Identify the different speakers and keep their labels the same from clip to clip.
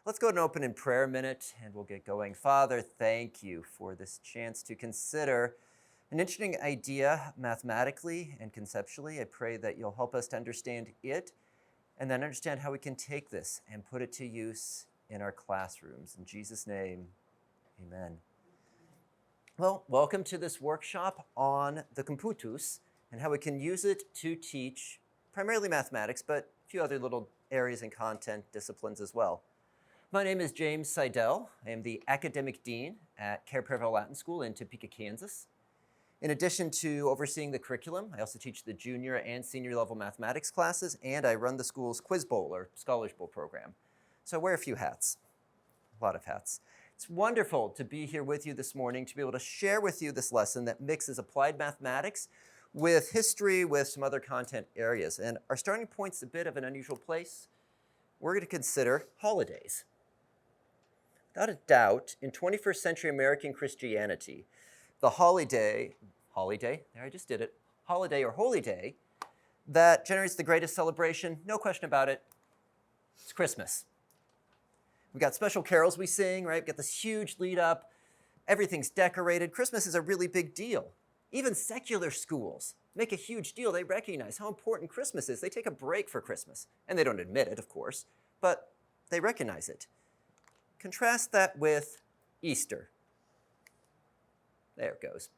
Speaker 1: Let's go ahead and open in prayer a minute, and we'll get going. Father, thank you for this chance to consider an interesting idea mathematically and conceptually. I pray that you'll help us to understand it and then understand how we can take this and put it to use in our classrooms. In Jesus' name, amen. Well, welcome to this workshop on the Computus and how we can use it to teach primarily mathematics, but a few other little areas and content disciplines as well. My name is James Seidel. I am the academic dean at Cair Prairie Latin School in Topeka, Kansas. In addition to overseeing the curriculum, I also teach the junior and senior level mathematics classes, and I run the school's Quiz Bowl or Scholars Bowl program. So I wear a few hats, a lot of hats. It's wonderful to be here with you this morning to be able to share with you this lesson that mixes applied mathematics with history, with some other content areas. And our starting point's a bit of an unusual place. We're going to consider holidays. Without a doubt, in 21st century American Christianity, the holiday, there I just did it, holiday or holy day that generates the greatest celebration, no question about it, it's Christmas. We got special carols we sing, right? We got this huge lead up, everything's decorated. Christmas is a really big deal. Even secular schools make a huge deal. They recognize how important Christmas is. They take a break for Christmas, and they don't admit it, of course, but they recognize it. Contrast that with Easter. There it goes.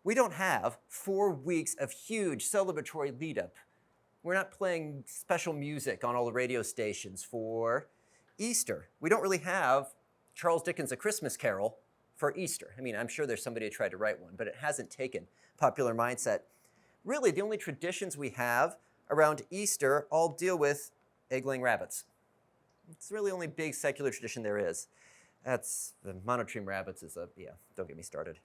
Speaker 1: We don't have 4 weeks of huge celebratory lead-up. We're not playing special music on all the radio stations for Easter. We don't really have Charles Dickens' A Christmas Carol for Easter. I mean, I'm sure there's somebody who tried to write one, but it hasn't taken popular mindset. Really, the only traditions we have around Easter all deal with egg-laying rabbits. It's really the only big secular tradition there is. That's the monotreme rabbits don't get me started.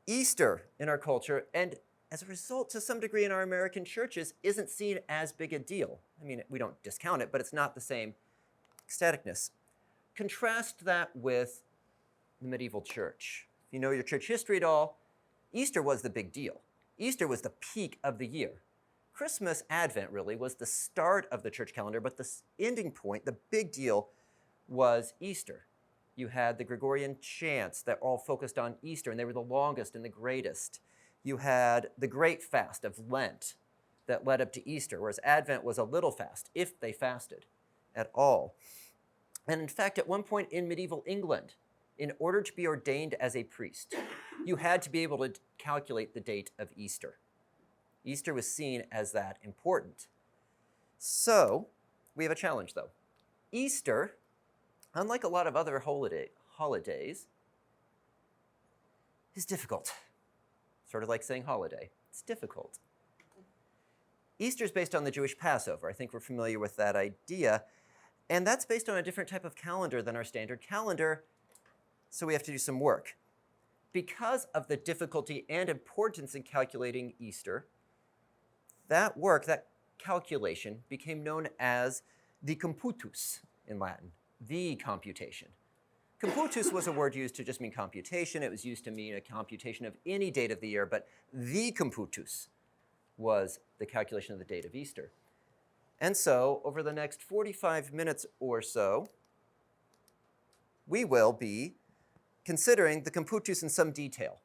Speaker 1: Easter in our culture, and as a result, to some degree in our American churches, isn't seen as big a deal. I mean, we don't discount it, but it's not the same ecstaticness. Contrast that with the medieval church. If you know your church history at all, Easter was the big deal. Easter was the peak of the year. Christmas, Advent really, was the start of the church calendar, but the ending point, the big deal, was Easter. You had the Gregorian chants that all focused on Easter, and they were the longest and the greatest. You had the great fast of Lent that led up to Easter, whereas Advent was a little fast, if they fasted at all. And in fact, at one point in medieval England, in order to be ordained as a priest, you had to be able to calculate the date of Easter. Easter was seen as that important. So, we have a challenge though. Easter, unlike a lot of other holidays, is difficult. Sort of like saying holiday. It's difficult. Easter is based on the Jewish Passover. I think we're familiar with that idea. And that's based on a different type of calendar than our standard calendar, so we have to do some work. Because of the difficulty and importance in calculating Easter, that work, that calculation, became known as the Computus in Latin. The computation. Computus was a word used to just mean computation. It was used to mean a computation of any date of the year, but the Computus was the calculation of the date of Easter. And so, over the next 45 minutes or so, we will be considering the Computus in some detail.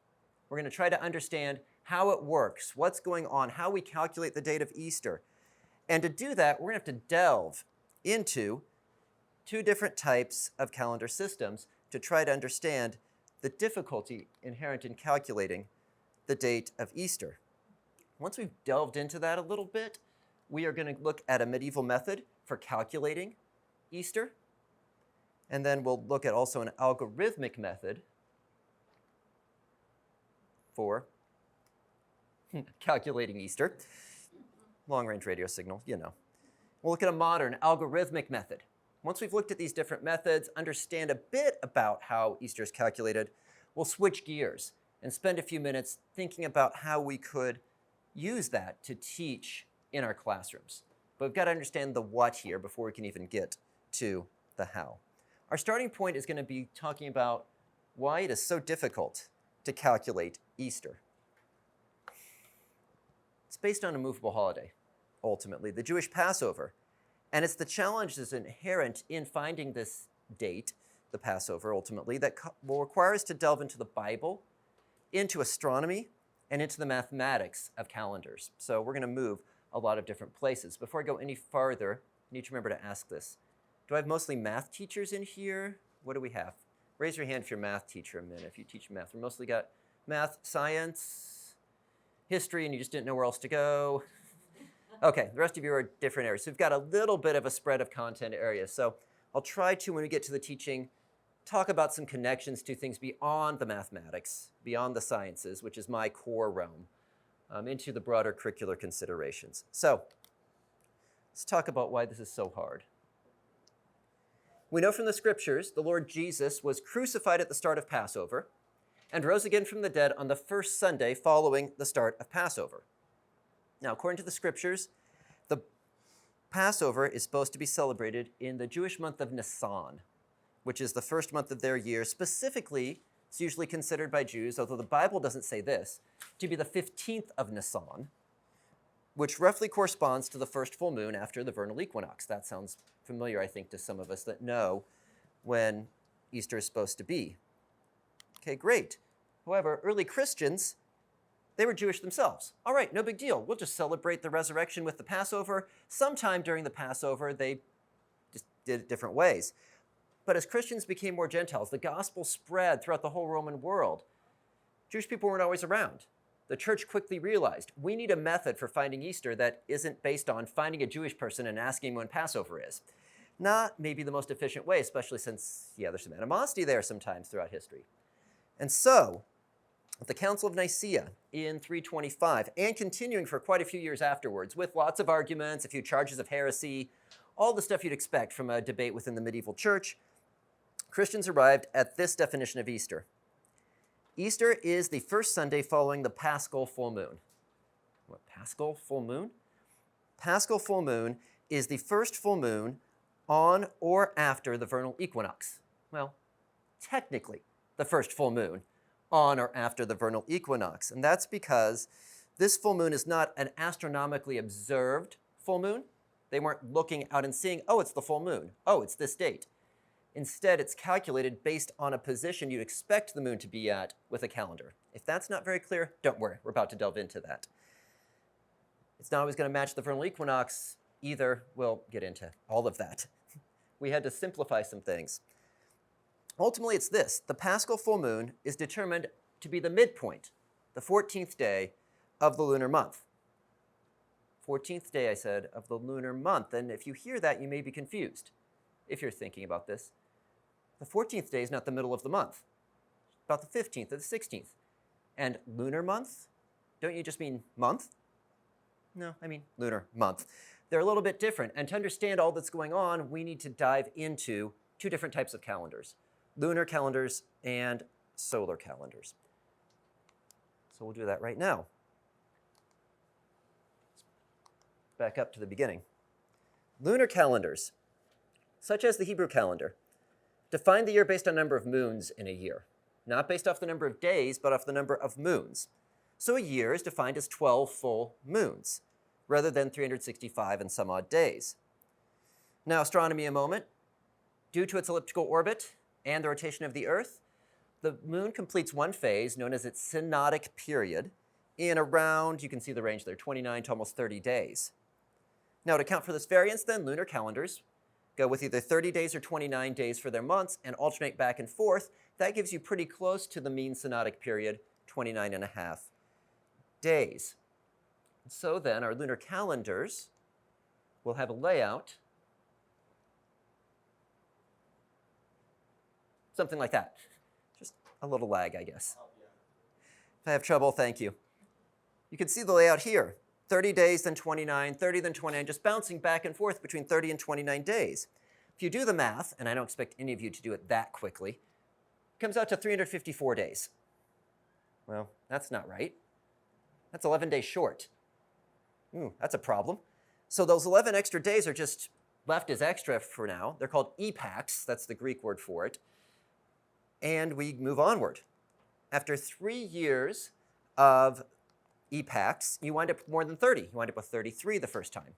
Speaker 1: We're going to try to understand how it works, what's going on, how we calculate the date of Easter. And to do that, we're going to have to delve into 2 different types of calendar systems to try to understand the difficulty inherent in calculating the date of Easter. Once we've delved into that a little bit, we are going to look at a medieval method for calculating Easter, and then we'll look at also an algorithmic method for calculating Easter. Long-range radio signal, you know. We'll look at a modern algorithmic method. Once we've looked at these different methods, understand a bit about how Easter is calculated, we'll switch gears and spend a few minutes thinking about how we could use that to teach in our classrooms. But we've got to understand the what here before we can even get to the how. Our starting point is going to be talking about why it is so difficult to calculate Easter. It's based on a movable holiday, ultimately, the Jewish Passover. And it's the challenge that's inherent in finding this date, the Passover ultimately, that will require us to delve into the Bible, into astronomy, and into the mathematics of calendars. So we're going to move a lot of different places. Before I go any farther, I need to remember to ask this. Do I have mostly math teachers in here? What do we have? Raise your hand if you're a math teacher a minute, if you teach math. We mostly got math, science, history, and you just didn't know where else to go. Okay, the rest of you are different areas. So we've got a little bit of a spread of content areas. So I'll try to, when we get to the teaching, talk about some connections to things beyond the mathematics, beyond the sciences, which is my core realm, into the broader curricular considerations. So let's talk about why this is so hard. We know from the scriptures the Lord Jesus was crucified at the start of Passover and rose again from the dead on the first Sunday following the start of Passover. Now, according to the scriptures, the Passover is supposed to be celebrated in the Jewish month of Nisan, which is the first month of their year. Specifically, it's usually considered by Jews, although the Bible doesn't say this, to be the 15th of Nisan, which roughly corresponds to the first full moon after the vernal equinox. That sounds familiar, I think, to some of us that know when Easter is supposed to be. Okay, great. However, early Christians, they were Jewish themselves. All right, no big deal. We'll just celebrate the resurrection with the Passover. Sometime during the Passover, they just did it different ways. But as Christians became more Gentiles, the gospel spread throughout the whole Roman world. Jewish people weren't always around. The church quickly realized we need a method for finding Easter that isn't based on finding a Jewish person and asking when Passover is. Not maybe the most efficient way, especially since, there's some animosity there sometimes throughout history. And so, at the Council of Nicaea in 325, and continuing for quite a few years afterwards, with lots of arguments, a few charges of heresy, all the stuff you'd expect from a debate within the medieval church, Christians arrived at this definition of Easter. Easter is the first Sunday following the Paschal full moon. What, Paschal full moon? Paschal full moon is the first full moon on or after the vernal equinox. Well, technically, the first full moon on or after the vernal equinox. And that's because this full moon is not an astronomically observed full moon. They weren't looking out and seeing, oh, it's the full moon. Oh, it's this date. Instead, it's calculated based on a position you'd expect the moon to be at with a calendar. If that's not very clear, don't worry. We're about to delve into that. It's not always going to match the vernal equinox either. We'll get into all of that. We had to simplify some things. Ultimately, it's this. The Paschal full moon is determined to be the midpoint, the 14th day of the lunar month. 14th day, I said, of the lunar month. And if you hear that, you may be confused if you're thinking about this. The 14th day is not the middle of the month. It's about the 15th or the 16th. And lunar month? Don't you just mean month? No, I mean lunar month. They're a little bit different. And to understand all that's going on, we need to dive into two different types of calendars: lunar calendars and solar calendars. So we'll do that right now. Back up to the beginning. Lunar calendars, such as the Hebrew calendar, define the year based on number of moons in a year, not based off the number of days, but off the number of moons. So a year is defined as 12 full moons, rather than 365 and some odd days. Now, astronomy a moment. Due to its elliptical orbit and the rotation of the Earth, the moon completes one phase, known as its synodic period, in around, you can see the range there, 29 to almost 30 days. Now, to account for this variance, then, lunar calendars go with either 30 days or 29 days for their months and alternate back and forth. That gives you pretty close to the mean synodic period, 29 and a half days. So then, our lunar calendars will have a layout something like that. Just a little lag, I guess. If I have trouble, thank you. You can see the layout here. 30 days, then 29, 30, then 29, just bouncing back and forth between 30 and 29 days. If you do the math, and I don't expect any of you to do it that quickly, it comes out to 354 days. Well, that's not right. That's 11 days short. That's a problem. So those 11 extra days are just left as extra for now. They're called epax. That's the Greek word for it. And we move onward. After 3 years of epax, you wind up with more than 30. You wind up with 33 the first time.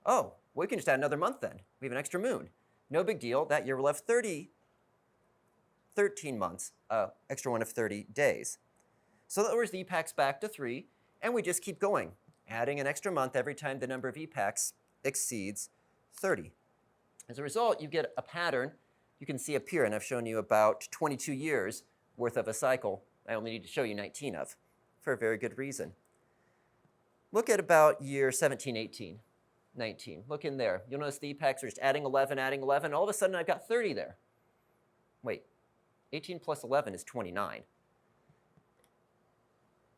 Speaker 1: Oh, we can just add another month then. We have an extra moon. No big deal. That year we'll have 13 months, extra one of 30 days. So that lowers the epochs back to 3, and we just keep going, adding an extra month every time the number of epochs exceeds 30. As a result, you get a pattern you can see appear, and I've shown you about 22 years worth of a cycle. I only need to show you 19 of, for a very good reason. Look at about year 17, 18, 19. Look in there. You'll notice the epochs are just adding 11. All of a sudden, I've got 30 there. Wait, 18 plus 11 is 29.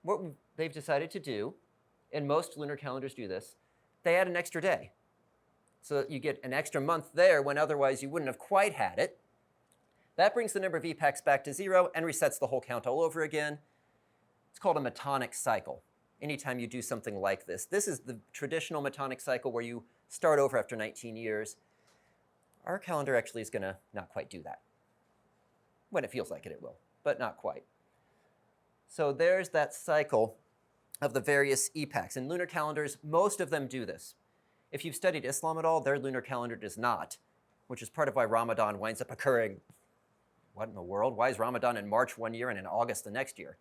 Speaker 1: What they've decided to do, and most lunar calendars do this, they add an extra day. So that you get an extra month there when otherwise you wouldn't have quite had it. That brings the number of epochs back to 0 and resets the whole count all over again. It's called a Metonic Cycle. Anytime you do something like this. This is the traditional Metonic Cycle where you start over after 19 years. Our calendar actually is going to not quite do that. When it feels like it, it will, but not quite. So there's that cycle of the various epochs. In lunar calendars, most of them do this. If you've studied Islam at all, their lunar calendar does not, which is part of why Ramadan winds up occurring. What in the world? Why is Ramadan in March one year and in August the next year?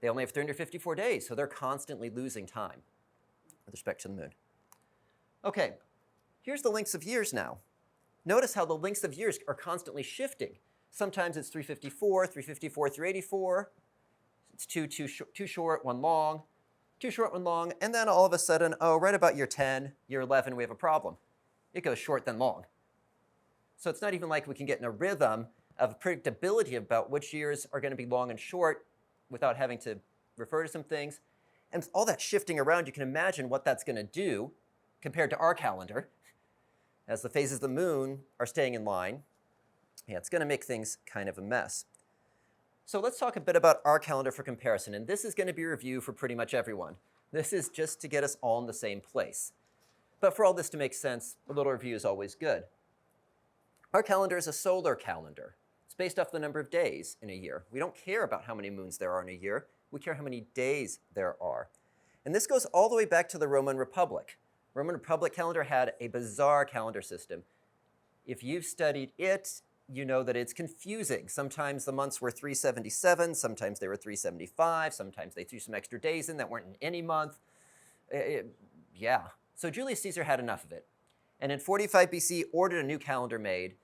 Speaker 1: They only have 354 days, so they're constantly losing time with respect to the moon. Okay, here's the lengths of years now. Notice how the lengths of years are constantly shifting. Sometimes it's 354, 384. It's too short, one long, too short, one long, and then all of a sudden, oh, right about year 10, year 11, we have a problem. It goes short, then long. So it's not even like we can get in a rhythm of predictability about which years are going to be long and short without having to refer to some things. And with all that shifting around, you can imagine what that's going to do compared to our calendar. As the phases of the moon are staying in line, yeah, it's going to make things kind of a mess. So let's talk a bit about our calendar for comparison, and this is going to be a review for pretty much everyone. This is just to get us all in the same place. But for all this to make sense, a little review is always good. Our calendar is a solar calendar. It's based off the number of days in a year. We don't care about how many moons there are in a year. We care how many days there are. And this goes all the way back to the Roman Republic. Roman Republic calendar had a bizarre calendar system. If you've studied it, you know that it's confusing. Sometimes the months were 377, sometimes they were 375, sometimes they threw some extra days in that weren't in any month. Yeah. So Julius Caesar had enough of it. And in 45 BC, ordered a new calendar made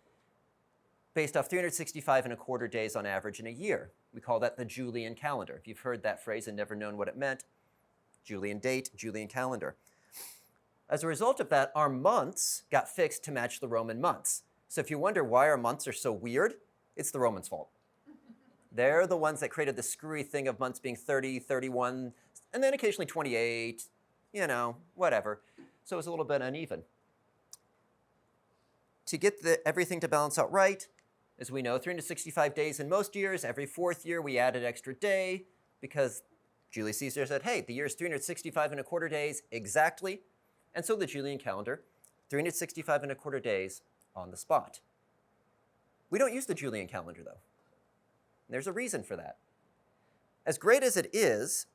Speaker 1: based off 365 days on average in a year. We call that the Julian Calendar. If you've heard that phrase and never known what it meant, Julian date, Julian calendar. As a result of that, our months got fixed to match the Roman months. So if you wonder why our months are so weird, it's the Romans' fault. They're the ones that created the screwy thing of months being 30, 31, and then occasionally 28, whatever. So it was a little bit uneven. To get everything to balance out right, as we know, 365 days in most years. Every fourth year, we add an extra day because Julius Caesar said, hey, the year is 365 days exactly. And so the Julian calendar, 365 days on the spot. We don't use the Julian calendar, though. There's a reason for that. As great as it is,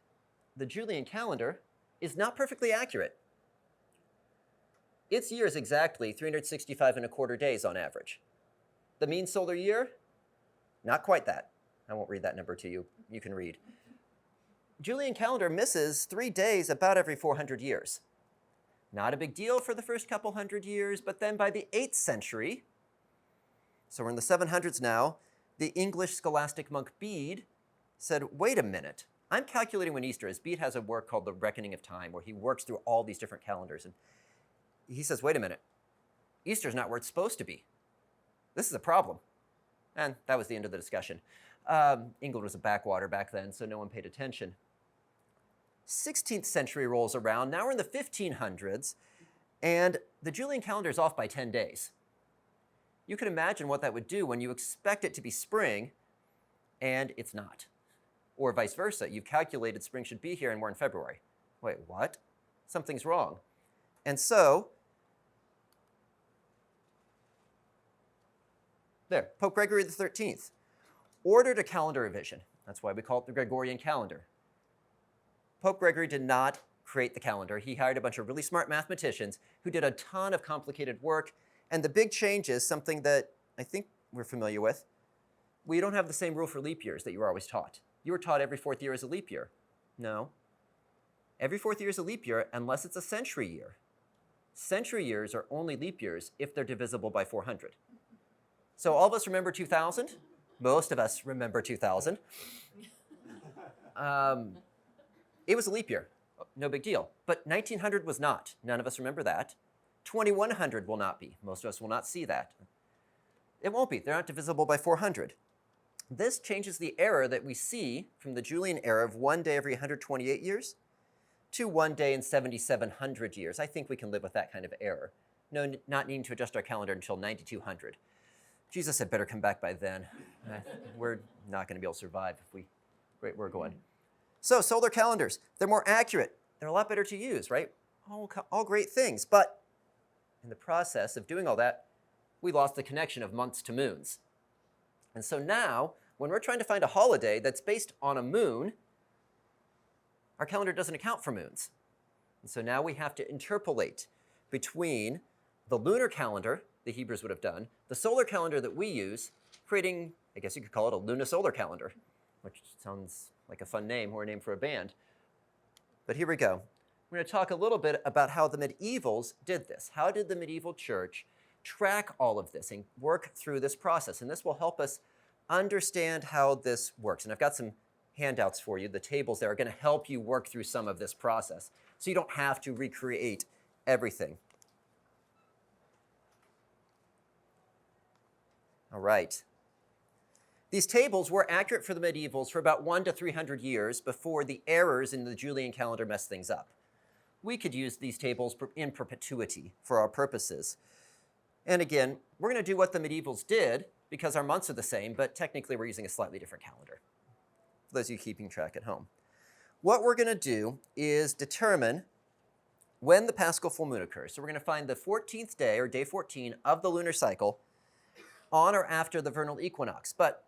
Speaker 1: the Julian calendar is not perfectly accurate. Its year is exactly 365 days on average. The mean solar year, not quite that. I won't read that number to you. You can read. Julian calendar misses 3 days about every 400 years. Not a big deal for the first couple hundred years, but then by the 8th century, so we're in the 700s now, the English scholastic monk Bede said, wait a minute, I'm calculating when Easter is. Bede has a work called The Reckoning of Time, where he works through all these different calendars. And he says, wait a minute, Easter's not where it's supposed to be. This is a problem. And that was the end of the discussion. England was a backwater back then, so no one paid attention. 16th century rolls around. Now we're in the 1500s, and the Julian calendar is off by 10 days. You can imagine what that would do when you expect it to be spring, and it's not. Or vice versa. You've calculated spring should be here, and we're in February. Wait, what? Something's wrong. And so, there, Pope Gregory XIII ordered a calendar revision. That's why we call it the Gregorian Calendar. Pope Gregory did not create the calendar. He hired a bunch of really smart mathematicians who did a ton of complicated work. And the big change is something that I think we're familiar with. We don't have the same rule for leap years that you were always taught. You were taught every fourth year is a leap year. No. Every fourth year is a leap year unless it's a century year. Century years are only leap years if they're divisible by 400. So all of us remember 2000. Most of us remember 2000. It was a leap year. No big deal. But 1900 was not. None of us remember that. 2100 will not be. Most of us will not see that. It won't be. They're not divisible by 400. This changes the error that we see from the Julian era of 1 day every 128 years to 1 day in 7,700 years. I think we can live with that kind of error. No, not needing to adjust our calendar until 9200. Jesus had better come back by then. We're not going to be able to survive if we're going. So solar calendars, they're more accurate. They're a lot better to use, right? All great things. But in the process of doing all that, we lost the connection of months to moons. And so now, when we're trying to find a holiday that's based on a moon, our calendar doesn't account for moons. And so now we have to interpolate between the lunar calendar the Hebrews would have done, the solar calendar that we use, creating, I guess you could call it a lunisolar calendar, which sounds like a fun name or a name for a band. But here we go. We're going to talk a little bit about how the medievals did this. How did the medieval church track all of this and work through this process? And this will help us understand how this works. And I've got some handouts for you. The tables there are going to help you work through some of this process so you don't have to recreate everything. All right. These tables were accurate for the medievals for about 100 to 300 years before the errors in the Julian calendar messed things up. We could use these tables in perpetuity for our purposes. And again, we're going to do what the medievals did because our months are the same, but technically we're using a slightly different calendar, for those of you keeping track at home. What we're going to do is determine when the Paschal full moon occurs. So we're going to find the 14th day, or day 14, of the lunar cycle on or after the vernal equinox. But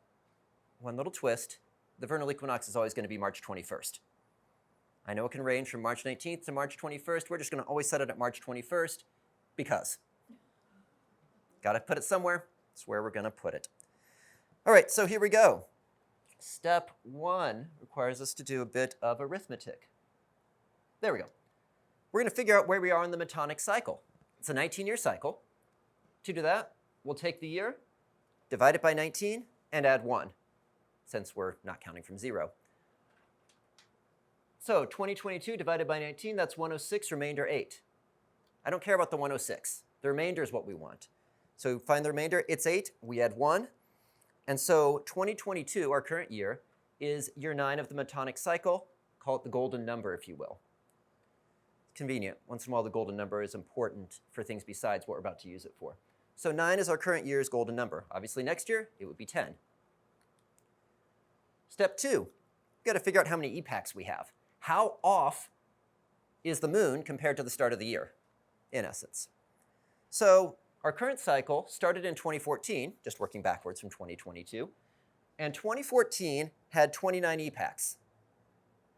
Speaker 1: one little twist, the vernal equinox is always going to be March 21st. I know it can range from March 19th to March 21st. We're just going to always set it at March 21st because. Got to put it somewhere. That's where we're going to put it. All right, so here we go. Step 1 requires us to do a bit of arithmetic. There we go. We're going to figure out where we are in the Metonic cycle. It's a 19-year cycle. To do that, we'll take the year, divide it by 19, and add 1, since we're not counting from 0. So 2022 divided by 19, that's 106, remainder 8. I don't care about the 106. The remainder is what we want. So find the remainder, it's 8, we add 1. And so 2022, our current year, is year 9 of the Metonic cycle. Call it the golden number, if you will. It's convenient. Once in a while, the golden number is important for things besides what we're about to use it for. So 9 is our current year's golden number. Obviously, next year, it would be 10. Step 2, we've got to figure out how many epochs we have. How off is the moon compared to the start of the year, in essence? So our current cycle started in 2014, just working backwards from 2022, and 2014 had 29 epochs.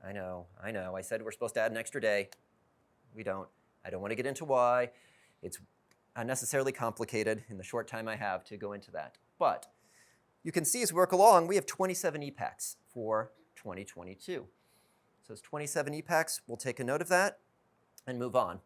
Speaker 1: I know, I said we're supposed to add an extra day. We don't. I don't want to get into why. It's unnecessarily complicated in the short time I have to go into that. But you can see as we work along, we have 27 epochs for 2022. So it's 27 epochs. We'll take a note of that and move on.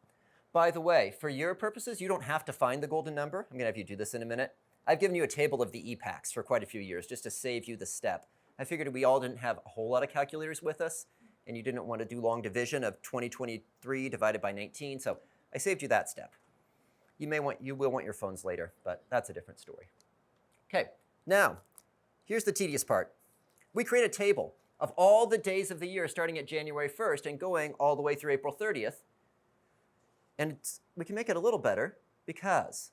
Speaker 1: By the way, for your purposes, you don't have to find the golden number. I'm going to have you do this in a minute. I've given you a table of the epochs for quite a few years just to save you the step. I figured we all didn't have a whole lot of calculators with us, and you didn't want to do long division of 2023 divided by 19, so I saved you that step. You will want your phones later, but that's a different story. Okay, now, here's the tedious part. We create a table of all the days of the year starting at January 1st and going all the way through April 30th. And we can make it a little better because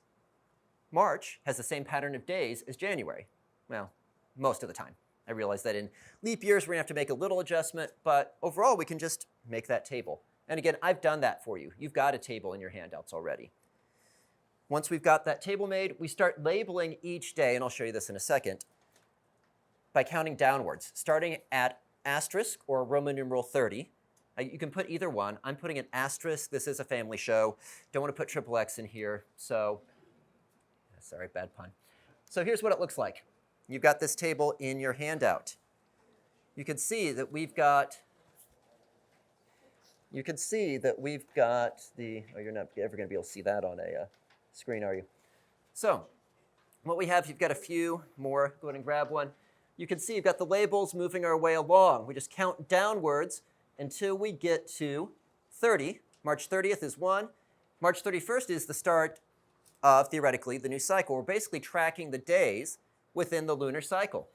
Speaker 1: March has the same pattern of days as January. Well, most of the time. I realize that in leap years, we're going to have to make a little adjustment, but overall, we can just make that table. And again, I've done that for you. You've got a table in your handouts already. Once we've got that table made, we start labeling each day, and I'll show you this in a second, by counting downwards, starting at asterisk or Roman numeral 30, You can put either one. I'm putting an asterisk. This is a family show. Don't want to put triple X in here, so sorry, bad pun. So here's what it looks like. You've got this table in your handout. You can see that we've got the, oh, you're not ever going to be able to see that on a screen, are you? So what we have, you've got a few more. Go ahead and grab one. You can see you've got the labels moving our way along. We just count downwards until we get to 30. March 30th is 1. March 31st is the start of, theoretically, the new cycle. We're basically tracking the days within the lunar cycle.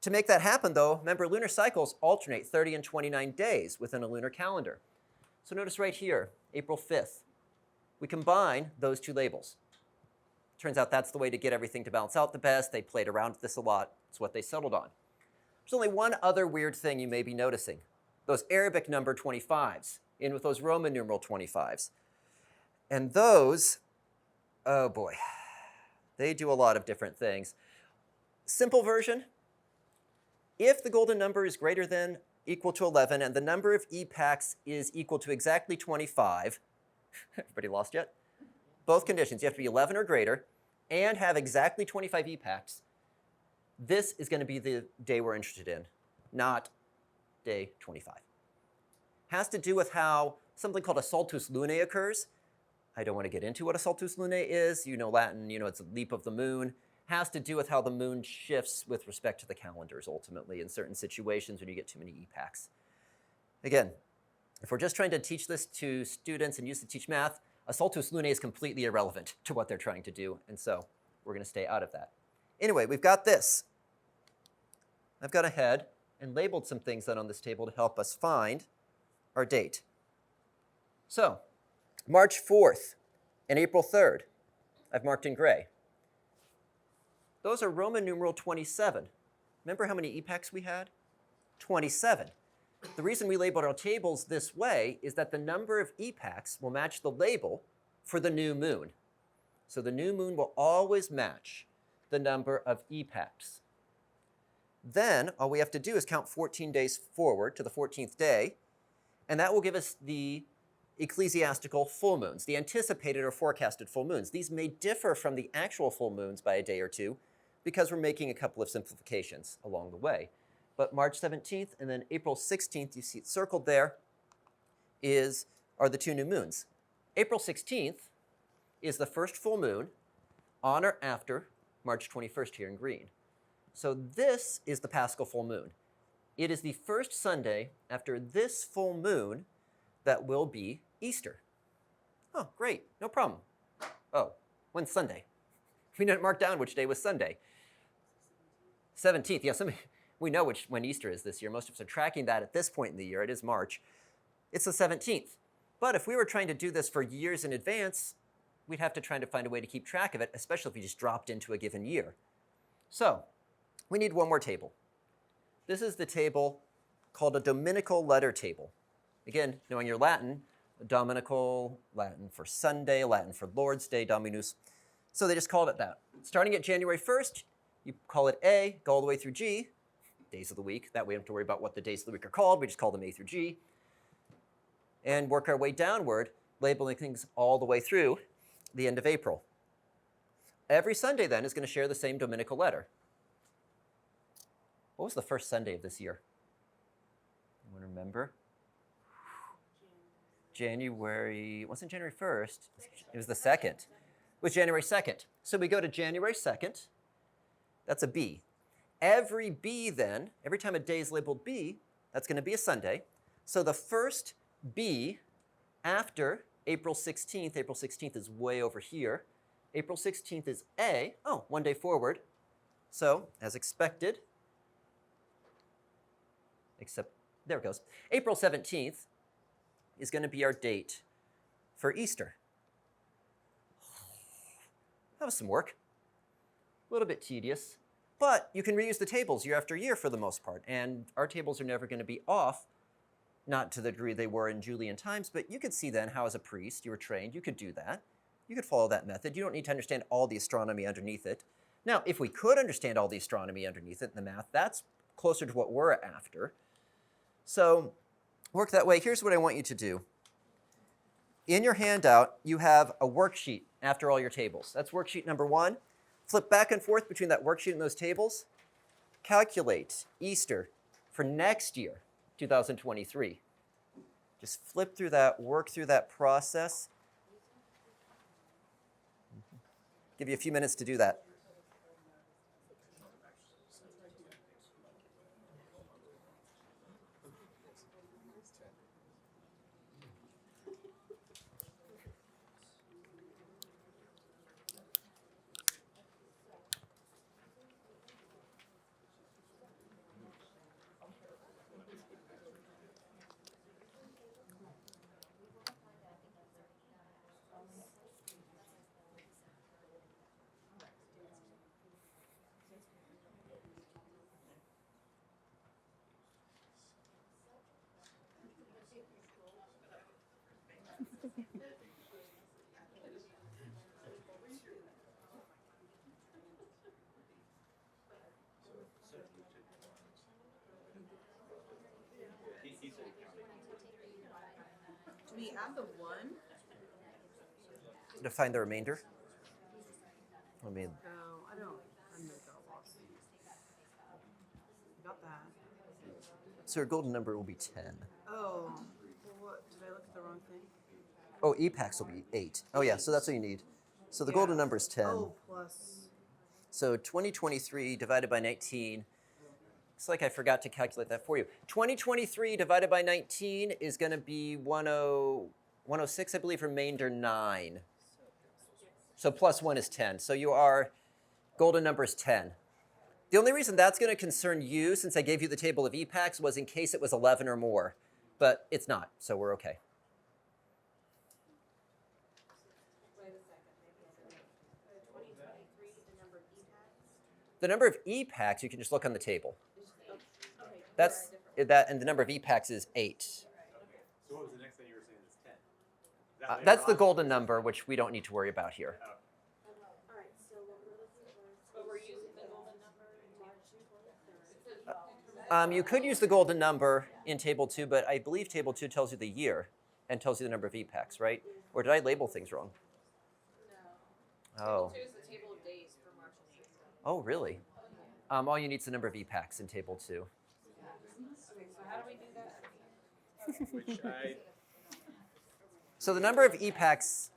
Speaker 1: To make that happen, though, remember, lunar cycles alternate 30 and 29 days within a lunar calendar. So notice right here, April 5th. We combine those two labels. Turns out that's the way to get everything to balance out the best. They played around with this a lot. It's what they settled on. There's only one other weird thing you may be noticing. Those Arabic number 25s in with those Roman numeral 25s. And those, oh boy, they do a lot of different things. Simple version, if the golden number is greater than equal to 11 and the number of epochs is equal to exactly 25, everybody lost yet? Both conditions, you have to be 11 or greater and have exactly 25 epochs. This is going to be the day we're interested in, not day 25. Has to do with how something called a saltus lunae occurs. I don't want to get into what a saltus lunae is. You know Latin, you know it's a leap of the moon. Has to do with how the moon shifts with respect to the calendars, ultimately, in certain situations when you get too many epochs. Again, if we're just trying to teach this to students and use it to teach math, a saltus lunae is completely irrelevant to what they're trying to do, and so we're going to stay out of that. Anyway, we've got this. I've gone ahead and labeled some things then on this table to help us find our date. So, March 4th and April 3rd, I've marked in gray. Those are Roman numeral 27. Remember how many epochs we had? 27. The reason we labeled our tables this way is that the number of epochs will match the label for the new moon. So the new moon will always match the number of epochs. Then all we have to do is count 14 days forward to the 14th day, and that will give us the ecclesiastical full moons, the anticipated or forecasted full moons. These may differ from the actual full moons by a day or two because we're making a couple of simplifications along the way. But March 17th and then April 16th, you see it circled there, are the two new moons. April 16th is the first full moon on or after March 21st here in green. So this is the Paschal full moon. It is the first Sunday after this full moon that will be Easter. Oh, great, no problem. Oh, when's Sunday? We didn't mark down which day was Sunday. 17th, yeah, we know when Easter is this year. Most of us are tracking that at this point in the year. It is March. It's the 17th. But if we were trying to do this for years in advance, we'd have to try to find a way to keep track of it, especially if we just dropped into a given year. So we need one more table. This is the table called a Dominical letter table. Again, knowing your Latin, Dominical, Latin for Sunday, Latin for Lord's Day, Dominus. So they just called it that. Starting at January 1st, you call it A, go all the way through G, days of the week. That way we don't have to worry about what the days of the week are called. We just call them A through G. And work our way downward, labeling things all the way through the end of April. Every Sunday then is going to share the same Dominical letter. What was the first Sunday of this year? Anyone remember? January, it wasn't January 1st, it was the 2nd. It was January 2nd. So we go to January 2nd, that's a B. Every B then, every time a day is labeled B, that's going to be a Sunday. So the first B after April 16th is way over here. April 16th is A, oh, one day forward. So, as expected, except, there it goes. April 17th is going to be our date for Easter. That was some work. A little bit tedious, but you can reuse the tables year after year for the most part, and our tables are never going to be off, not to the degree they were in Julian times, but you could see then how as a priest you were trained, you could do that. You could follow that method. You don't need to understand all the astronomy underneath it. Now, if we could understand all the astronomy underneath it in the math, that's closer to what we're after. So work that way, here's what I want you to do. In your handout, you have a worksheet after all your tables. That's worksheet number 1. Flip back and forth between that worksheet and those tables. Calculate Easter for next year, 2023. Just flip through that, work through that process. Give you a few minutes to do that.
Speaker 2: Do we add the 1?
Speaker 1: To find the remainder. Let me.
Speaker 2: No, I don't. I'm no got lost. Got that.
Speaker 1: So your golden number will be 10.
Speaker 2: Oh, well, what? Did I look at the wrong thing?
Speaker 1: Oh, epax will be 8. Oh yeah, so that's what you need. So the golden number is 10.
Speaker 2: Oh, plus.
Speaker 1: So 2023 divided by 19. Looks like I forgot to calculate that for you. 2023 divided by 19 is going to be 106, I believe, remainder 9. So plus 1 is 10. So your golden number is 10. The only reason that's going to concern you, since I gave you the table of epax, was in case it was 11 or more. But it's not, so we're okay.
Speaker 2: Wait a second. 2023, the number of epax?
Speaker 1: The number of epax, you can just look on the table.
Speaker 2: Okay.
Speaker 1: That's that, and the number of epax is 8.
Speaker 3: So what was the next thing you were saying is 10? Is that later
Speaker 1: That's the
Speaker 3: on?
Speaker 1: golden number, which we don't need to worry about here.
Speaker 2: All right, so what we're looking for. But we're using the golden number in March.
Speaker 1: You could use the golden number in table 2, but I believe table 2 tells you the year and tells you the number of epax, right? Or did I label things wrong?
Speaker 2: No.
Speaker 1: Oh.
Speaker 2: Table 2 is the table of days for March and April.
Speaker 1: Oh, really? All you need is the number of epax in table 2.
Speaker 2: Okay, so how do we do that?
Speaker 3: Which I,
Speaker 1: So the number of epax,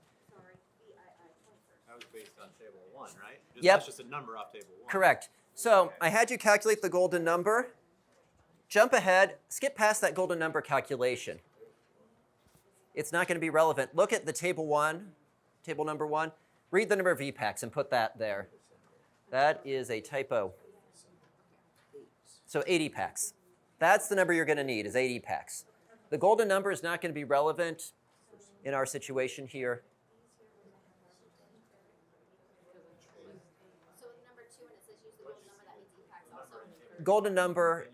Speaker 3: that was based on table 1, right?
Speaker 1: Yep.
Speaker 3: That's just a number off table 1.
Speaker 1: correct. So I had you calculate the golden number. Jump ahead, skip past that golden number calculation. It's not going to be relevant. Look at the table 1, table number 1. Read the number of epax and put that there. That is a typo. So 8 epax. That's the number you're going to need, is 8 epax. The golden number is not going to be relevant in our situation here.
Speaker 4: So in number 2, when it says use the golden number, that means epax also?
Speaker 1: Golden number,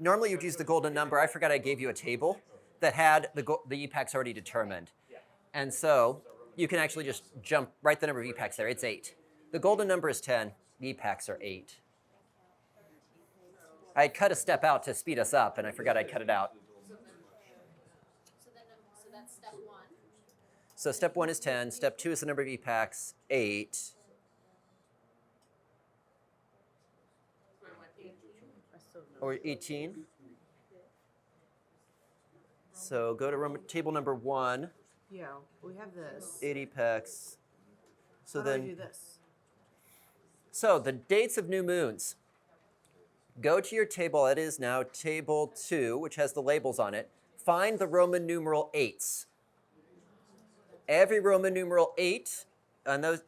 Speaker 1: normally you'd use the golden number. I forgot I gave you a table that had the epax already determined. And so you can actually just write the number of epax there. It's 8. The golden number is 10. The epax are 8. I cut a step out to speed us up, and I forgot I'd cut it out.
Speaker 4: So that's step 1.
Speaker 1: So step 1 is 10. Step 2 is the number of epax, 8. Or 18. So go to table number 1,
Speaker 2: Yeah, we have this.
Speaker 1: 8 epax. So
Speaker 2: How do
Speaker 1: then,
Speaker 2: I do this?
Speaker 1: so the dates of new moons. Go to your table, it is now table 2, which has the labels on it. Find the Roman numeral 8s. Every Roman numeral 8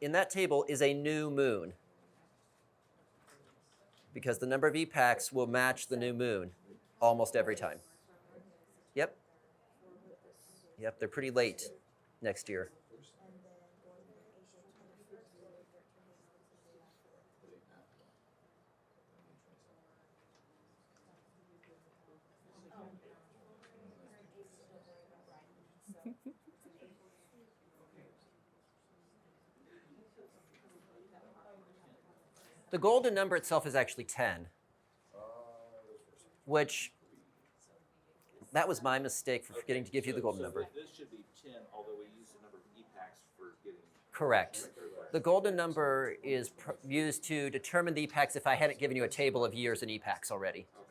Speaker 1: in that table is a new moon, because the number of epax will match the new moon almost every time. Yep. Yep, they're pretty late next year. The golden number itself is actually 10, which That was my mistake for forgetting to give you the golden number.
Speaker 3: This should be 10, although we use the number of epochs for getting.
Speaker 1: Correct. The golden number is used to determine the epochs if I hadn't given you a table of years and epochs already.
Speaker 3: Okay.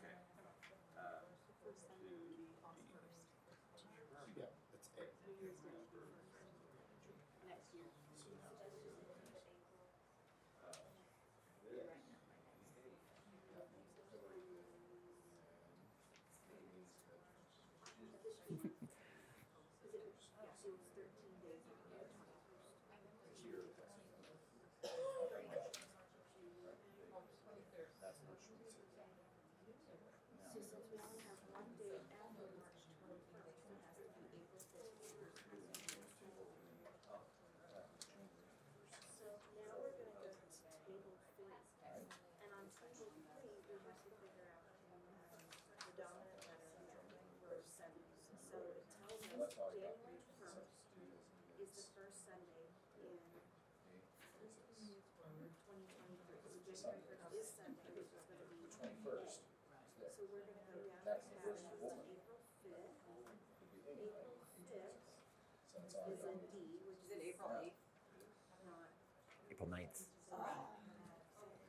Speaker 1: April 9th.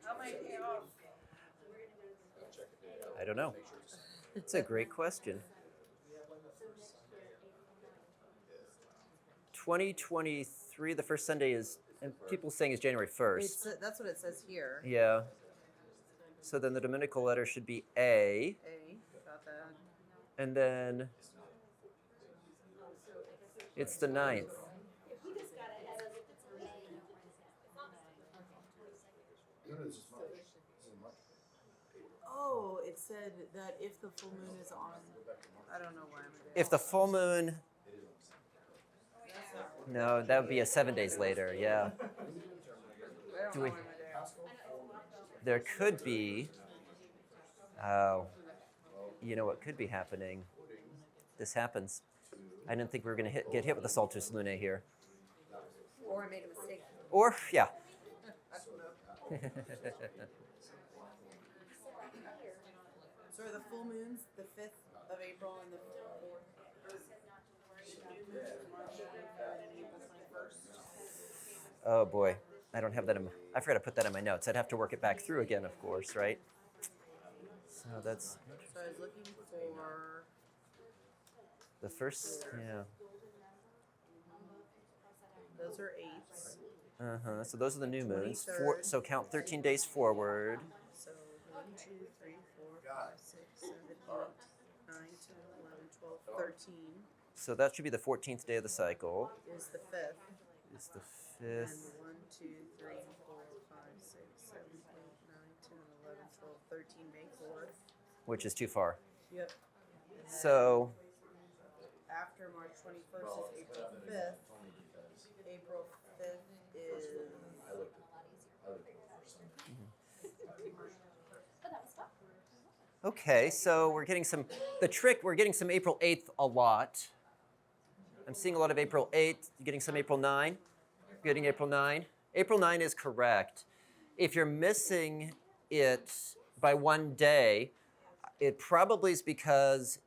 Speaker 2: How am I off?
Speaker 1: I don't know. It's a great question. 2023, the first Sunday is, and people saying is January 1st.
Speaker 5: That's what it says here.
Speaker 1: Yeah. So then the Dominical letter should be A.
Speaker 5: Got that.
Speaker 1: And then it's the 9th.
Speaker 5: Oh, it said that if the full moon is on, I don't know why I'm doing
Speaker 1: If the full moon, no, that would be 7 days later, yeah. Do we, there could be, oh, you know what could be happening? This happens. I didn't think we were going to get hit with the Saltus Lunae here.
Speaker 5: Or I made a mistake.
Speaker 1: Or, yeah.
Speaker 5: So are the full moons the 5th of April and the 4th?
Speaker 1: Oh boy, I don't have that I forgot to put that in my notes. I'd have to work it back through again, of course, right? So that's.
Speaker 5: So I was looking for.
Speaker 1: The first, yeah.
Speaker 5: Those are 8s.
Speaker 1: Uh-huh, so those are the new moons.
Speaker 5: 23rd.
Speaker 1: So count 13 days forward.
Speaker 5: So 1, 2, 3, 4, 5, 6, 7, 8, 9, 10, 11, 12, 13
Speaker 1: So that should be the 14th day of the cycle.
Speaker 5: is the 5th.
Speaker 1: It's the
Speaker 5: And
Speaker 1: 5th.
Speaker 5: 1, 2, 3, 4, 5, 6, 7, 8, 9, 10, 11, 12, 13, May 4th.
Speaker 1: Which is too far.
Speaker 5: Yep.
Speaker 1: So,
Speaker 5: After March 21st is April 5th. April 5th is.
Speaker 1: okay, so we're getting some, we're getting some April 8th a lot. I'm seeing a lot of April 8th, getting some April 9, getting April 9. April 9 is correct. If you're missing it by 1 day, it probably is because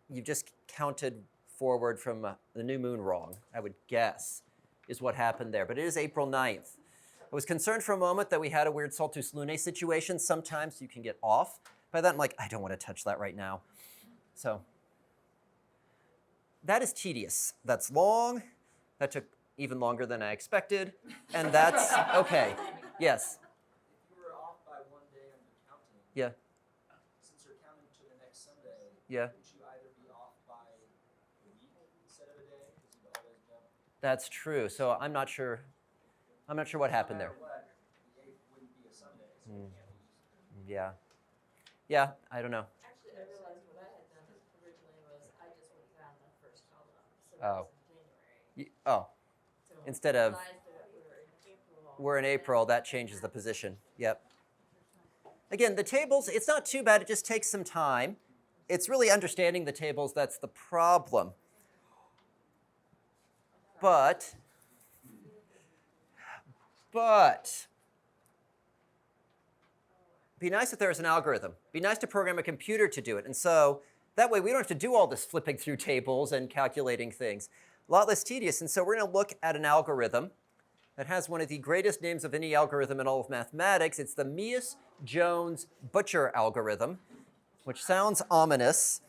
Speaker 1: you've just counted forward from the new moon wrong, I would guess, is what happened there. But it is April 9th. I was concerned for a moment that we had a weird Saltus Lunae situation. Sometimes you can get off by that. I'm like, I don't want to touch that right now. So that is tedious. That's long. That took even longer than I expected. And that's okay. Yes.
Speaker 6: If you were off by 1 day on the counting,
Speaker 1: Yeah.
Speaker 6: since you're counting to the next Sunday,
Speaker 1: Yeah.
Speaker 6: would you either be off by a week instead of a day? Because you'd always jump.
Speaker 1: That's true. So I'm not sure. I'm not sure what happened there.
Speaker 6: No matter what, the 8th wouldn't be a Sunday, so you can't lose.
Speaker 1: Yeah. Yeah, I don't know.
Speaker 2: Actually, I realized what I had done originally was I just went down the first column, so
Speaker 1: Oh.
Speaker 2: it's January.
Speaker 1: Oh,
Speaker 2: So
Speaker 1: instead of
Speaker 2: realized that we were in April.
Speaker 1: we're in April, that changes the position. Yep. Again, the tables, it's not too bad. It just takes some time. It's really understanding the tables that's the problem. But be nice if there was an algorithm. Be nice to program a computer to do it. And so That way we don't have to do all this flipping through tables and calculating things. A lot less tedious. And so we're going to look at an algorithm that has one of the greatest names of any algorithm in all of mathematics. It's the Mies-Jones-Butcher algorithm, which sounds ominous.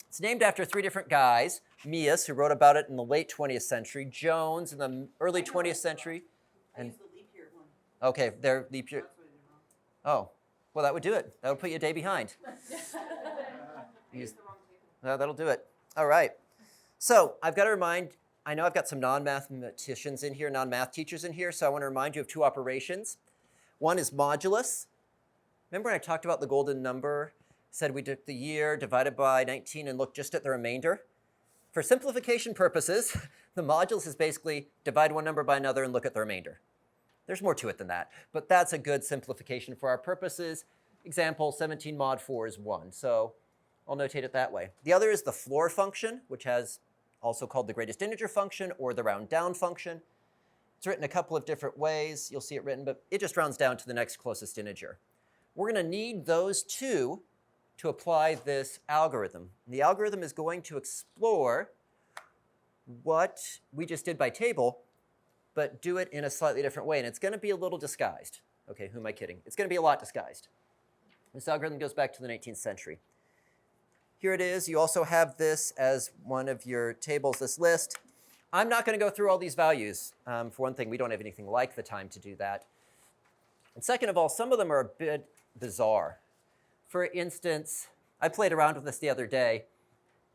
Speaker 1: It's named after three different guys. Mies, who wrote about it in the late 20th century, Jones in the early 20th century.
Speaker 5: I
Speaker 1: And
Speaker 5: used the leap year one.
Speaker 1: okay, they're leap year.
Speaker 5: That's what I did wrong.
Speaker 1: Oh, well, that would do it. That would put you a day behind. That'll do it. All right. So I've got to remind, I know I've got some non-mathematicians in here, non-math teachers in here, so I want to remind you of two operations. One is modulus. Remember when I talked about the golden number? Said we took the year divided by 19 and looked just at the remainder? For simplification purposes, the modulus is basically divide one number by another and look at the remainder. There's more to it than that, but that's a good simplification for our purposes. Example, 17 mod 4 is 1, so I'll notate it that way. The other is the floor function, which has also called the greatest integer function or the round down function. It's written a couple of different ways. You'll see it written, but it just rounds down to the next closest integer. We're going to need those two to apply this algorithm. The algorithm is going to explore what we just did by table, but do it in a slightly different way, and it's going to be a little disguised. Okay, who am I kidding? It's going to be a lot disguised. This algorithm goes back to the 19th century. Here it is. You also have this as one of your tables, this list. I'm not going to go through all these values. For one thing, we don't have anything like the time to do that. And second of all, some of them are a bit bizarre. For instance, I played around with this the other day.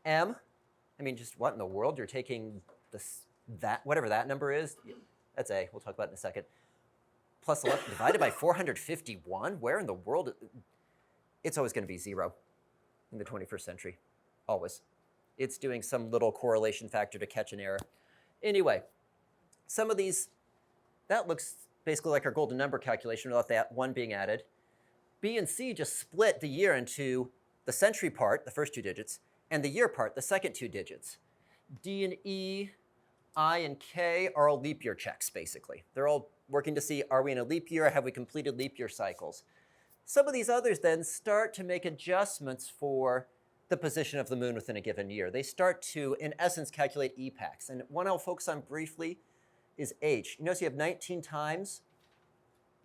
Speaker 1: I mean, just what in the world? You're taking this, that, whatever that number is. That's A. We'll talk about it in a second. Plus 11 divided by 451? Where in the world? It's always going to be 0 in the 21st century. Always. It's doing some little correlation factor to catch an error. Anyway, some of these, that looks basically like our golden number calculation without that 1 being added. B and C just split the year into the century part, the first 2 digits, and the year part, the second 2 digits. D and E, I and K are all leap year checks, basically. They're all working to see, are we in a leap year, or have we completed leap year cycles? Some of these others then start to make adjustments for the position of the moon within a given year. They start to, in essence, calculate epochs. And one I'll focus on briefly is H. You notice you have 19 times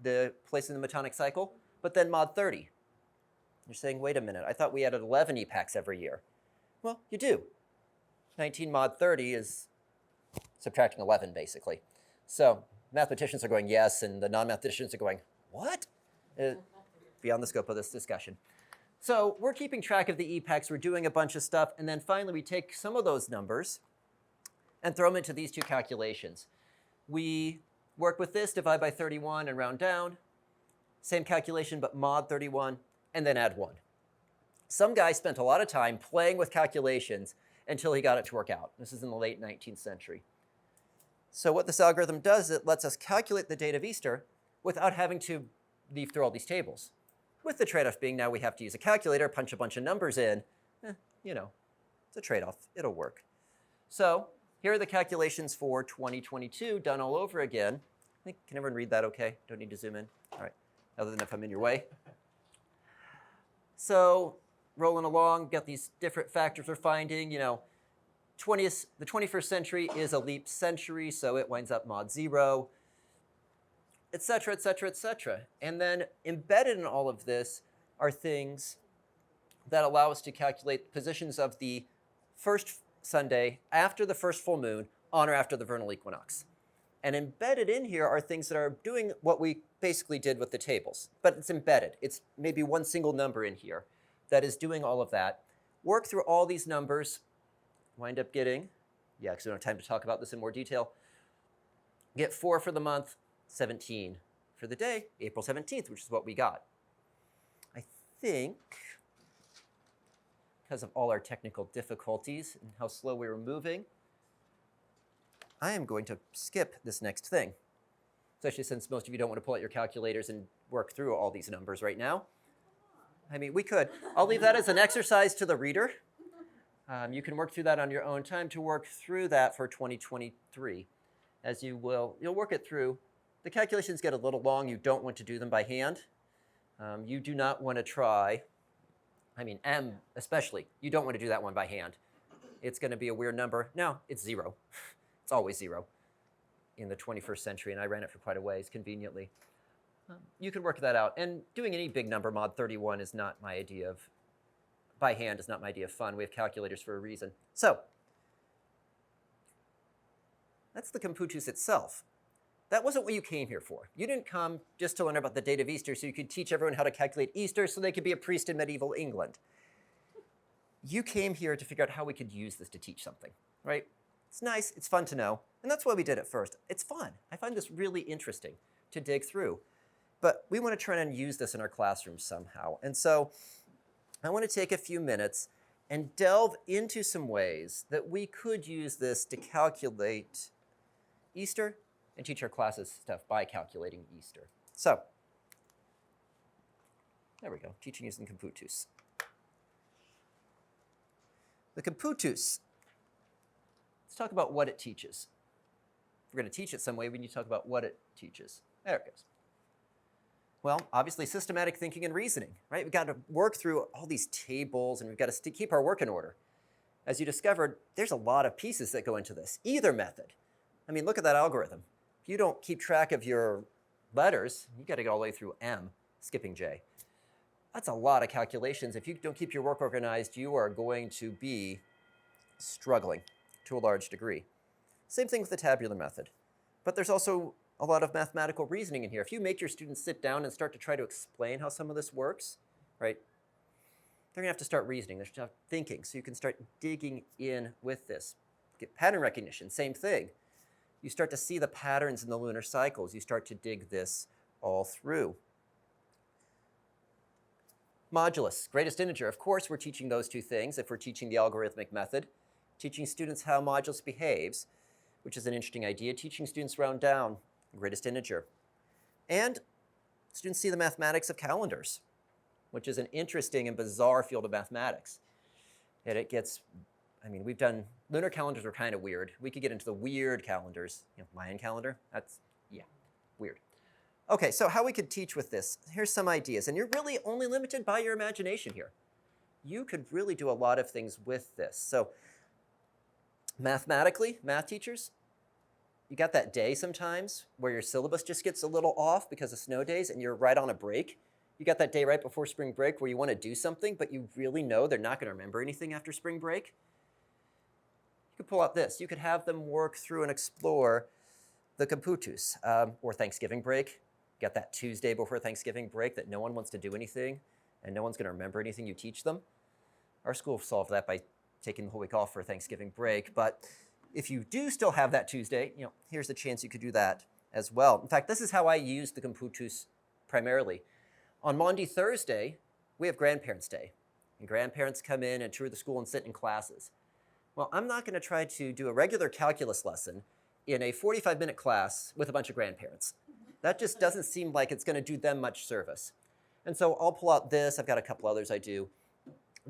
Speaker 1: the place in the Metonic Cycle, but then mod 30. You're saying, wait a minute, I thought we added 11 epochs every year. Well, you do. 19 mod 30 is subtracting 11, basically. So mathematicians are going, yes, and the non-mathematicians are going, what? Beyond the scope of this discussion. So we're keeping track of the epochs, we're doing a bunch of stuff, and then finally we take some of those numbers and throw them into these two calculations. We work with this, divide by 31 and round down. Same calculation, but mod 31, and then add 1. Some guy spent a lot of time playing with calculations until he got it to work out. This is in the late 19th century. So what this algorithm does, it lets us calculate the date of Easter without having to leaf through all these tables. With the trade-off being now we have to use a calculator, punch a bunch of numbers in. You know, it's a trade-off. It'll work. So here are the calculations for 2022 done all over again. Can everyone read that okay? Don't need to zoom in? All right, other than if I'm in your way. So rolling along, got these different factors we're finding. You know, the 21st century is a leap century, so it winds up mod 0. Et cetera, et cetera, et cetera. And then embedded in all of this are things that allow us to calculate positions of the first Sunday after the first full moon on or after the vernal equinox. And embedded in here are things that are doing what we basically did with the tables, but it's embedded. It's maybe one single number in here that is doing all of that. Work through all these numbers, wind up getting, because we don't have time to talk about this in more detail, get 4 for the month, 17 for the day, April 17th, which is what we got. I think, because of all our technical difficulties and how slow we were moving, I am going to skip this next thing, especially since most of you don't want to pull out your calculators and work through all these numbers right now. I mean, we could. I'll leave that as an exercise to the reader. You can work through that on your own time to work through that for 2023. As you will, you'll work it through. The calculations get a little long. You don't want to do them by hand. You do not want to try I mean, M especially. You don't want to do that one by hand. It's going to be a weird number. No, it's 0. It's always 0 in the 21st century, and I ran it for quite a ways, conveniently. You can work that out. And doing any big number, mod 31, is not my idea of, by hand is not my idea of fun. We have calculators for a reason. So, that's the Computus itself. That wasn't what you came here for. You didn't come just to learn about the date of Easter so you could teach everyone how to calculate Easter so they could be a priest in medieval England. You came here to figure out how we could use this to teach something, right? It's nice, it's fun to know, and that's why we did it first. It's fun. I find this really interesting to dig through. But we want to try and use this in our classrooms somehow. And so I want to take a few minutes and delve into some ways that we could use this to calculate Easter and teach our classes stuff by calculating Easter. So, there we go, teaching using Computus. The Computus, let's talk about what it teaches. If we're going to teach it some way, we need to talk about what it teaches. There it goes. Well, obviously systematic thinking and reasoning, right? We've got to work through all these tables and we've got to keep our work in order. As you discovered, there's a lot of pieces that go into this. Either method. I mean, look at that algorithm. If you don't keep track of your letters, you got to go all the way through M, skipping J. That's a lot of calculations. If you don't keep your work organized, you are going to be struggling to a large degree. Same thing with the tabular method. But there's also a lot of mathematical reasoning in here. If you make your students sit down and start to try to explain how some of this works, right, they're going to have to start reasoning. They're going to have to start thinking, so you can start digging in with this. Get pattern recognition, same thing. You start to see the patterns in the lunar cycles. You start to dig this all through. Modulus, greatest integer. Of course, we're teaching those two things if we're teaching the algorithmic method. Teaching students how modulus behaves, which is an interesting idea. Teaching students round down, greatest integer. And students see the mathematics of calendars, which is an interesting and bizarre field of mathematics. And it gets, I mean, we've done, lunar calendars are kind of weird. We could get into the weird calendars. Mayan calendar, that's, yeah, weird. Okay, so how we could teach with this. Here's some ideas, and you're really only limited by your imagination here. You could really do a lot of things with this. So mathematically, math teachers, you got that day sometimes where your syllabus just gets a little off because of snow days and you're right on a break. You got that day right before spring break where you want to do something, but you really know they're not going to remember anything after spring break. You could pull out this. You could have them work through and explore the Computus, or Thanksgiving break. You got that Tuesday before Thanksgiving break that no one wants to do anything and no one's going to remember anything you teach them. Our school solved that by taking the whole week off for Thanksgiving break, but if you do still have that Tuesday, here's a chance you could do that as well. In fact, this is how I use the Computus primarily. On Maundy Thursday, we have Grandparents' Day, and grandparents come in and tour the school and sit in classes. Well, I'm not going to try to do a regular calculus lesson in a 45-minute class with a bunch of grandparents. That just doesn't seem like it's going to do them much service. And so I'll pull out this. I've got a couple others I do.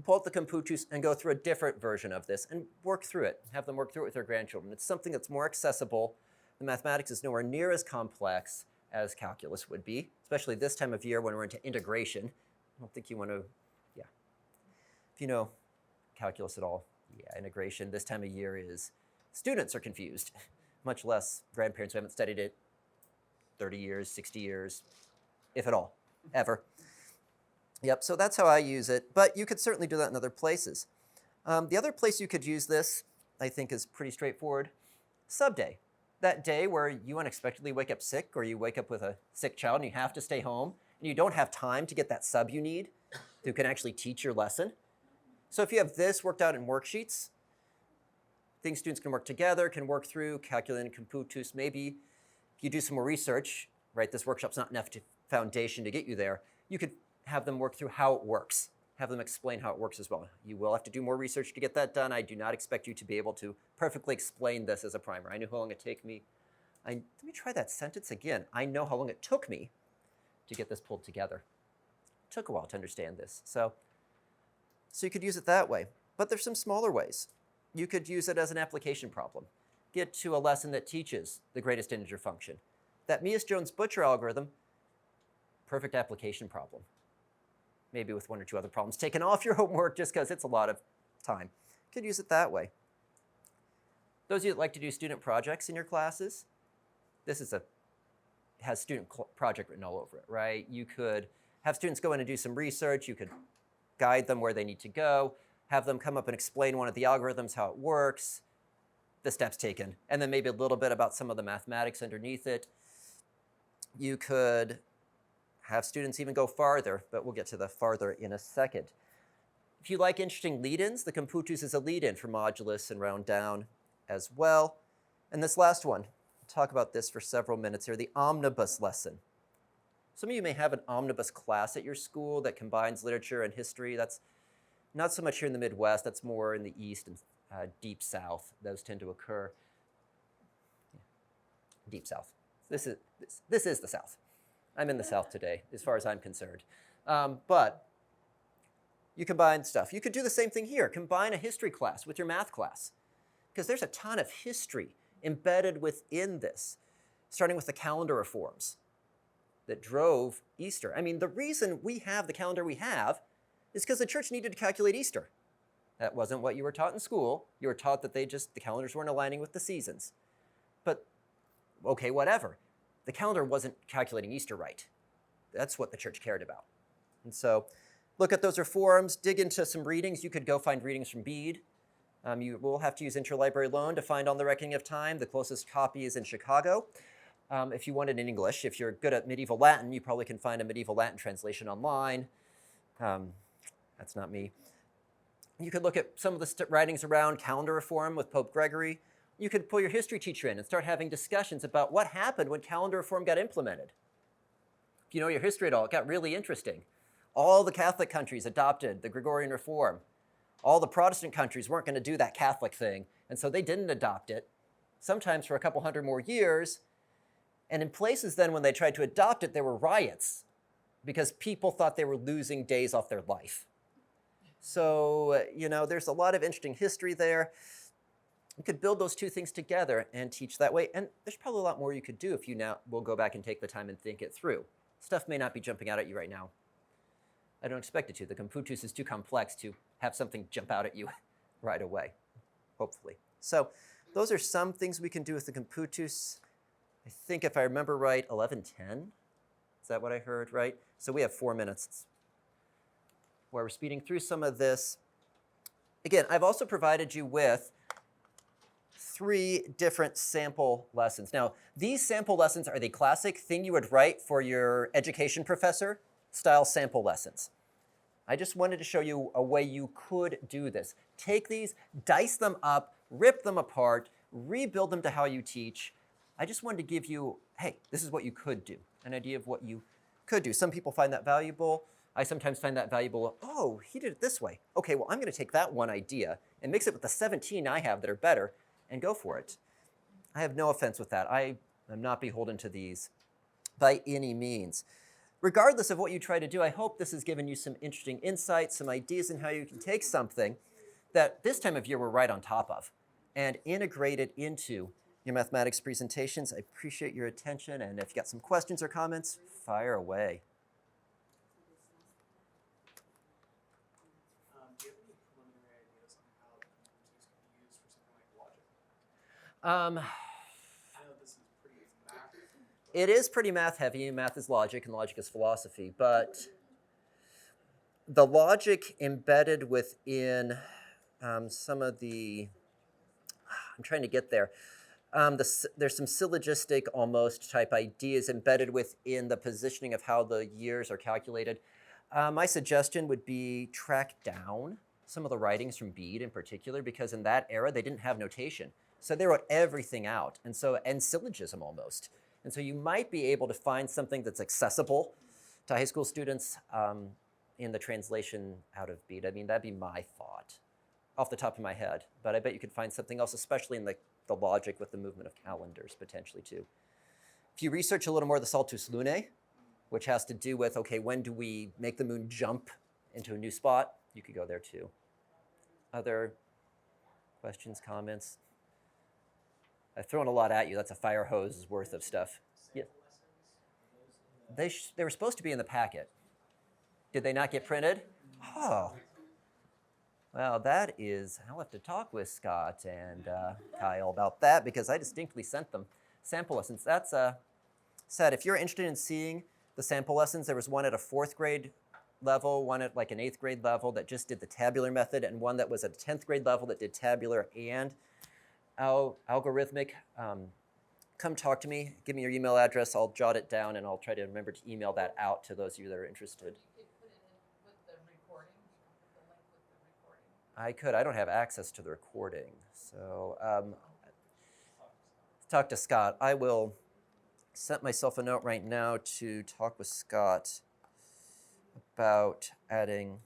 Speaker 1: Pull out the Computus and go through a different version of this and work through it, have them work through it with their grandchildren. It's something that's more accessible. The mathematics is nowhere near as complex as calculus would be, especially this time of year when we're into integration. I don't think you want to, yeah. If you know calculus at all, yeah, integration this time of year is, students are confused, much less grandparents who haven't studied it 30 years, 60 years, if at all, ever. Yep, so that's how I use it, but you could certainly do that in other places. The other place you could use this, I think, is pretty straightforward. Sub-day. That day where you unexpectedly wake up sick or you wake up with a sick child and you have to stay home and you don't have time to get that sub you need who can actually teach your lesson. So if you have this worked out in worksheets, things students can work together, can work through, calculating Computus. Maybe if you do some more research, right, this workshop's not enough foundation to get you there, you could have them work through how it works. Have them explain how it works as well. You will have to do more research to get that done. I do not expect you to be able to perfectly explain this as a primer. I knew how long it take me. Let me try that sentence again. I know how long it took me to get this pulled together. It took a while to understand this. So you could use it that way. But there's some smaller ways. You could use it as an application problem. Get to a lesson that teaches the greatest integer function. That Mies-Jones-Butcher algorithm, perfect application problem. maybe with one or two other problems taken off your homework just because it's a lot of time. Could use it that way. Those of you that like to do student projects in your classes, this has student project written all over it, right? You could have students go in and do some research. You could guide them where they need to go, have them come up and explain one of the algorithms, how it works, the steps taken, and then maybe a little bit about some of the mathematics underneath it. You could have students even go farther, but we'll get to the farther in a second. If you like interesting lead-ins, the Computus is a lead-in for Modulus and round down as well. And this last one, I'll talk about this for several minutes here, the Omnibus Lesson. Some of you may have an omnibus class at your school that combines literature and history. That's not so much here in the Midwest, that's more in the East and Deep South. Those tend to occur. Deep South. This is the South. I'm in the South today, as far as I'm concerned. But you combine stuff. You could do the same thing here. Combine a history class with your math class, because there's a ton of history embedded within this, starting with the calendar reforms that drove Easter. I mean, the reason we have the calendar we have is because the church needed to calculate Easter. That wasn't what you were taught in school. You were taught that the calendars weren't aligning with the seasons. But, okay, whatever. The calendar wasn't calculating Easter right. That's what the church cared about. And so look at those reforms, dig into some readings. You could go find readings from Bede. You will have to use interlibrary loan to find On the Reckoning of Time. The closest copy is in Chicago. If you want it in English, if you're good at medieval Latin, you probably can find a medieval Latin translation online. That's not me. You could look at some of the writings around calendar reform with Pope Gregory. You could pull your history teacher in and start having discussions about what happened when calendar reform got implemented. If you know your history at all, it got really interesting. All the Catholic countries adopted the Gregorian reform. All the Protestant countries weren't going to do that Catholic thing, and so they didn't adopt it, sometimes for a couple hundred more years. And in places then when they tried to adopt it, there were riots because people thought they were losing days off their life. So, there's a lot of interesting history there. You could build those two things together and teach that way. And there's probably a lot more you could do if you now will go back and take the time and think it through. Stuff may not be jumping out at you right now. I don't expect it to. The Computus is too complex to have something jump out at you right away, hopefully. So those are some things we can do with the Computus. I think if I remember right, 11:10. Is that what I heard, right? So we have 4 minutes where we're speeding through some of this. Again, I've also provided you with 3 different sample lessons. Now, these sample lessons are the classic thing you would write for your education professor style sample lessons. I just wanted to show you a way you could do this. Take these, dice them up, rip them apart, rebuild them to how you teach. I just wanted to give you, hey, this is what you could do, an idea of what you could do. Some people find that valuable. I sometimes find that valuable. Oh, he did it this way. Okay, well, I'm going to take that one idea and mix it with the 17 I have that are better and go for it. I have no offense with that. I am not beholden to these by any means. Regardless of what you try to do, I hope this has given you some interesting insights, some ideas on how you can take something that this time of year we're right on top of and integrate it into your mathematics presentations. I appreciate your attention, and if you got some questions or comments, fire away.
Speaker 6: Do you have any preliminary ideas on how the Computus can be used for something like logic? I know this is pretty math.
Speaker 1: It is pretty math heavy. Math is logic, and logic is philosophy. But the logic embedded within some of the, I'm trying to get there. There's some syllogistic almost type ideas embedded within the positioning of how the years are calculated. My suggestion would be track down some of the writings from Bede in particular, because in that era they didn't have notation. So they wrote everything out, and syllogism almost. And so you might be able to find something that's accessible to high school students in the translation out of Bede. I mean, that'd be my thought off the top of my head. But I bet you could find something else, especially in the logic with the movement of calendars, potentially too. If you research a little more the Saltus Lunae, which has to do with, okay, when do we make the moon jump into a new spot? You could go there too. Other questions, comments? I've thrown a lot at you. That's a fire hose worth of stuff. Yeah. They were supposed to be in the packet. Did they not get printed? Oh. Well, that is, I'll have to talk with Scott and Kyle about that because I distinctly sent them sample lessons. That's said, if you're interested in seeing the sample lessons, there was one at a 4th grade level, one at like an 8th grade level that just did the tabular method, and one that was at a 10th grade level that did tabular and algorithmic. Come talk to me. Give me your email address. I'll jot it down, and I'll try to remember to email that out to those of you that are interested. I could. I don't have access to the recording. So talk to Scott. I will send myself a note right now to talk with Scott about adding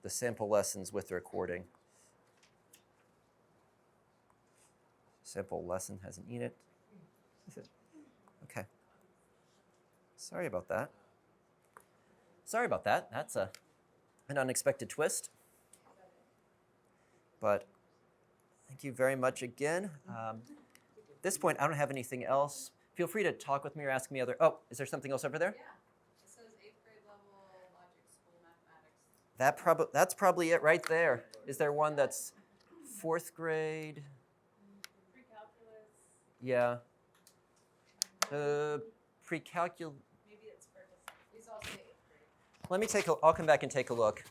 Speaker 1: the sample lessons with the recording. Sample lesson has an unit. Okay. Sorry about that. That's an unexpected twist. But thank you very much again. At this point, I don't have anything else. Feel free to talk with me or ask me other. Oh, is there something else over there?
Speaker 2: Yeah, it says 8th grade level logic school mathematics.
Speaker 1: That's probably it right there. Is there one that's 4th grade?
Speaker 2: Pre-calculus.
Speaker 1: Yeah. Pre-calculus.
Speaker 2: Maybe it's for these all say 8th grade.
Speaker 1: I'll come back and take a look.